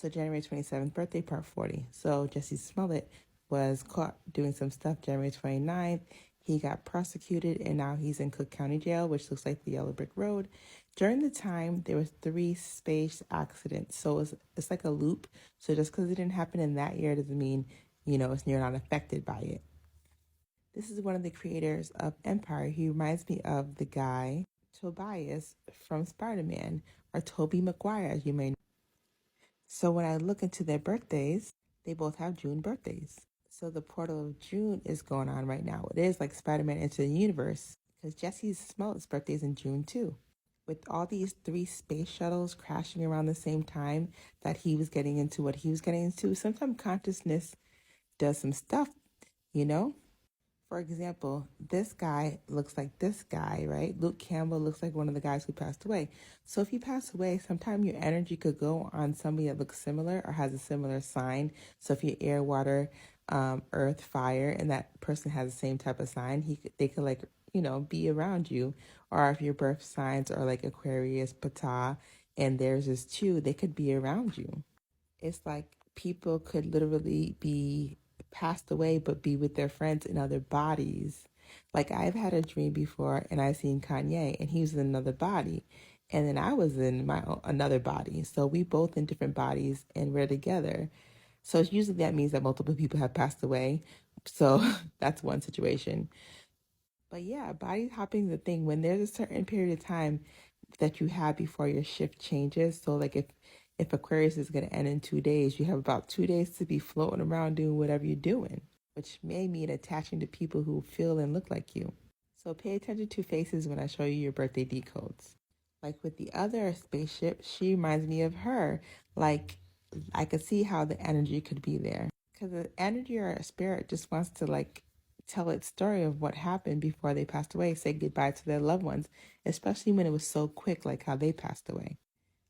So January 27th birthday, part 40. So Jesse Smollett was caught doing some stuff January 29th. He got prosecuted and now he's in Cook County Jail, which looks like the Yellow Brick Road. During the time, there was 3 space accidents. So it's like a loop. So just because it didn't happen in that year doesn't mean, you're not affected by it. This is one of the creators of Empire. He reminds me of the guy Tobias from Spider-Man, or Tobey Maguire, as you may know. So when I look into their birthdays, they both have June birthdays. So the portal of June is going on right now. It is like Spider-Man into the universe because Jesse Smollett's birthday is in June too. With all these 3 space shuttles crashing around the same time that he was getting into what he was getting into, sometimes consciousness does some stuff, you know? For example, this guy looks like this guy, right? Luke Campbell looks like one of the guys who passed away. So if you pass away, sometimes your energy could go on somebody that looks similar or has a similar sign. So if you're air, water, earth, fire, and that person has the same type of sign, they could like, be around you. Or if your birth signs are like Aquarius, Ptah, and theirs is too, they could be around you. It's like people could literally be passed away but be with their friends in other bodies. Like I've had a dream before and I've seen Kanye and he was in another body and then I was in my own, another body. So we both in different bodies and we're together. So usually that means that multiple people have passed away. So that's one situation. But yeah, body hopping is a thing when there's a certain period of time that you have before your shift changes. So like if Aquarius is going to end in 2 days, you have about 2 days to be floating around doing whatever you're doing, which may mean attaching to people who feel and look like you. So pay attention to faces when I show you your birthday decodes. Like with the other spaceship, she reminds me of her. Like I could see how the energy could be there. Because the energy or a spirit just wants to like tell its story of what happened before they passed away, say goodbye to their loved ones, especially when it was so quick, like how they passed away.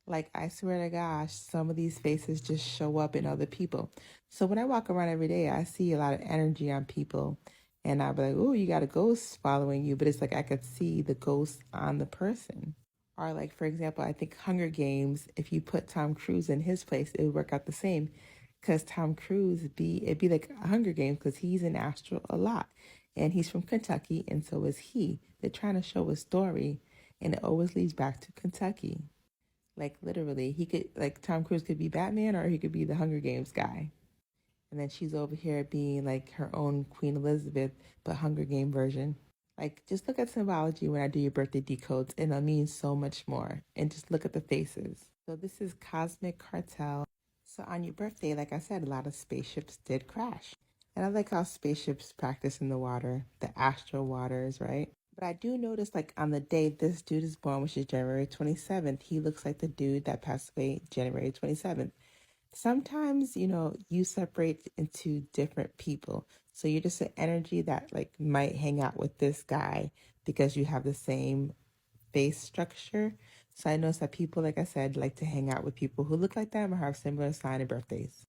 Like, I swear to gosh, some of these faces just show up in other people. So when I walk around every day, I see a lot of energy on people. And I'll be like, oh, you got a ghost following you. But it's like I could see the ghost on the person. Or like, for example, I think Hunger Games, if you put Tom Cruise in his place, it would work out the same. Because Tom Cruise, it'd be like Hunger Games because he's in Astral a lot. And he's from Kentucky, and so is he. They're trying to show a story, and it always leads back to Kentucky. Like literally, he could like Tom Cruise could be Batman or he could be the Hunger Games guy. And then she's over here being like her own Queen Elizabeth, but Hunger Game version. Like just look at symbology when I do your birthday decodes and it means so much more. And just look at the faces. So this is Cosmic Cartel. So on your birthday, like I said, a lot of spaceships did crash. And I like how spaceships practice in the water, the astral waters, right? But I do notice, like, on the day this dude is born, which is January 27th, he looks like the dude that passed away January 27th. Sometimes, you separate into different people. So you're just an energy that, like, might hang out with this guy because you have the same face structure. So I notice that people, like I said, like to hang out with people who look like them or have similar sign and birthdays.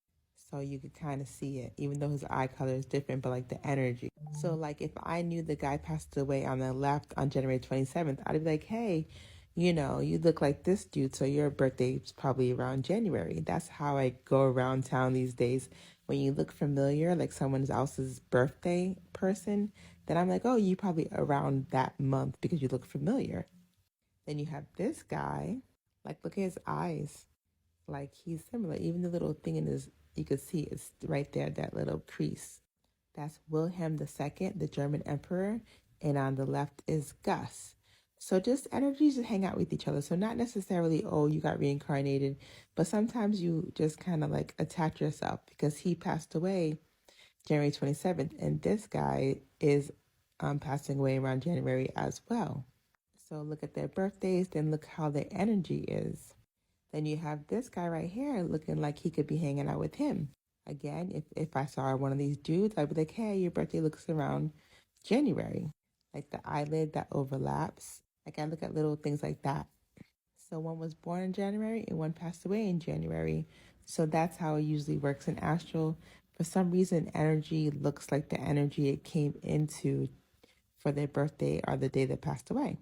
So you could kind of see it, even though his eye color is different, but like the energy. So like if I knew the guy passed away on the left on January 27th, I'd be like, hey, you look like this dude, so your birthday is probably around January. That's how I go around town these days. When you look familiar, like someone else's birthday person, then I'm like, oh, you probably around that month because you look familiar. Then you have this guy, like look at his eyes. Like he's similar. Even the little thing in his, you could see it's right there, that little crease. That's Wilhelm II, the German emperor. And on the left is Gus. So just energies just hang out with each other. So not necessarily, oh, you got reincarnated, but sometimes you just kind of like attach yourself because he passed away January 27th. And this guy is passing away around January as well. So look at their birthdays, then look how their energy is. Then you have this guy right here looking like he could be hanging out with him. Again, if I saw one of these dudes, I'd be like, hey, your birthday looks around January. Like the eyelid that overlaps. Like I look at little things like that. So one was born in January and one passed away in January. So that's how it usually works in astral. For some reason, energy looks like the energy it came into for their birthday or the day they passed away.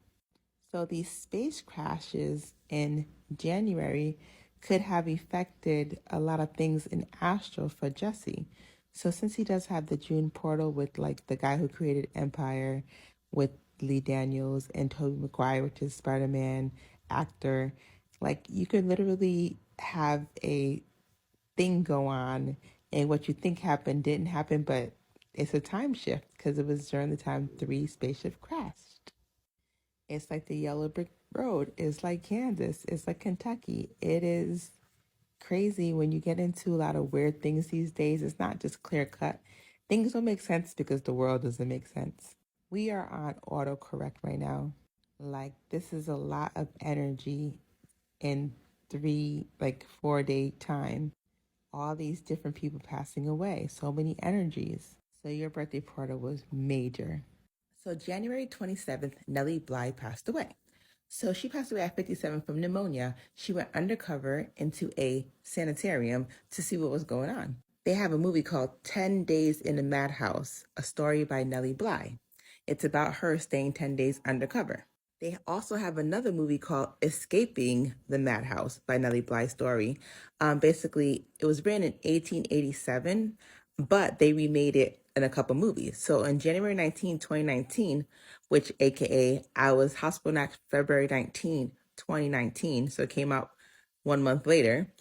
So these space crashes in January could have affected a lot of things in astral for Jesse. So since he does have the June portal with like the guy who created Empire with Lee Daniels and Tobey Maguire, which is Spider-Man actor, like you could literally have a thing go on and what you think happened didn't happen, but it's a time shift because it was during the time 3 spaceship crashed. It's like the yellow brick road. It's like Kansas. It's like Kentucky. It is crazy when you get into a lot of weird things these days. It's not just clear cut. Things don't make sense because the world doesn't make sense. We are on autocorrect right now. Like, this is a lot of energy in 4 day time. All these different people passing away. So many energies. So your birthday portal was major. So January 27th, Nellie Bly passed away. So she passed away at 57 from pneumonia. She went undercover into a sanitarium to see what was going on. They have a movie called 10 Days in a Madhouse, a story by Nellie Bly. It's about her staying 10 days undercover. They also have another movie called Escaping the Madhouse by Nellie Bly story. Basically, it was written in 1887, but they remade it in a couple movies. So on January 19, 2019, which AKA I was hospitalized February 19, 2019, so it came out 1 month later.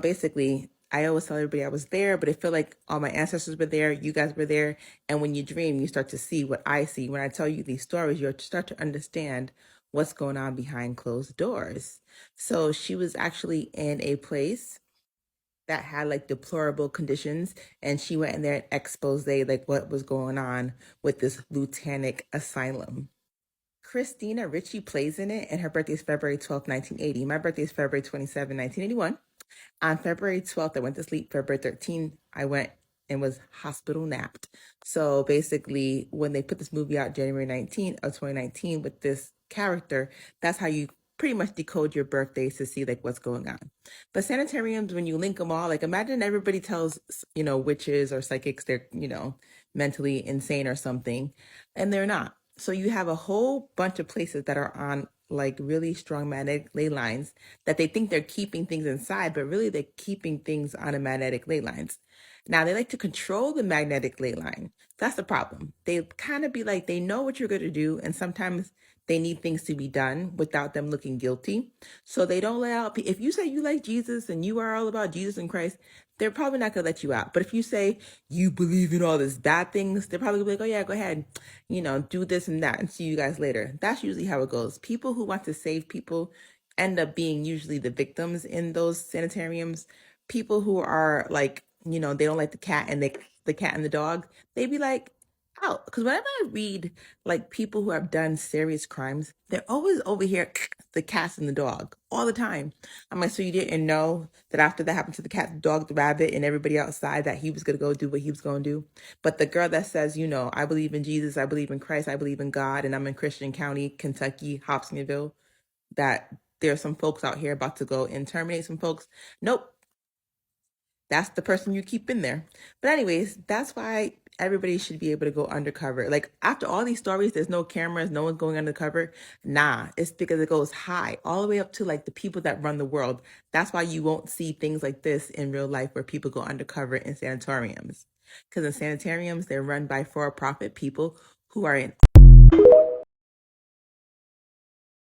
Basically, I always tell everybody I was there, but I feel like all my ancestors were there, you guys were there, and when you dream, you start to see what I see. When I tell you these stories, you start to understand what's going on behind closed doors. So she was actually in a place that had like deplorable conditions, and she went in there and exposed like what was going on with this Lutanic asylum. Christina Ricci plays in it, and her birthday is February 12th, 1980. My birthday is February 27th, 1981. On February 12th, I went to sleep. February 13th, I went and was hospital napped. So basically, when they put this movie out January 19th of 2019 with this character, that's how you pretty much decode your birthdays to see like what's going on. But sanitariums, when you link them all, like imagine everybody tells, witches or psychics they're, mentally insane or something, and they're not. So you have a whole bunch of places that are on like really strong magnetic ley lines that they think they're keeping things inside, but really they're keeping things on a magnetic ley lines. Now they like to control the magnetic ley line. That's the problem. They kind of be like, they know what you're going to do, and sometimes they need things to be done without them looking guilty. So they don't let out, if you say you like Jesus and you are all about Jesus and Christ, they're probably not going to let you out. But if you say you believe in all these bad things, they're probably going to be like, oh yeah, go ahead, do this and that and see you guys later. That's usually how it goes. People who want to save people end up being usually the victims in those sanitariums. People who are like, they don't like the cat and the cat and the dog, they be like, out. Because whenever I read like people who have done serious crimes, they're always over here, the cats and the dog, all the time. I'm like, so you didn't know that after that happened to the cat, the dog, the rabbit, and everybody outside that he was going to go do what he was going to do? But the girl that says, I believe in Jesus, I believe in Christ, I believe in God, and I'm in Christian County, Kentucky, Hobsonville, that there's some folks out here about to go and terminate some folks. Nope. That's the person you keep in there. But anyways, that's why everybody should be able to go undercover. Like after all these stories, there's no cameras, no one's going undercover. Nah, it's because it goes high, all the way up to like the people that run the world. That's why you won't see things like this in real life where people go undercover in sanatoriums. Because in sanatoriums, they're run by for-profit people who are in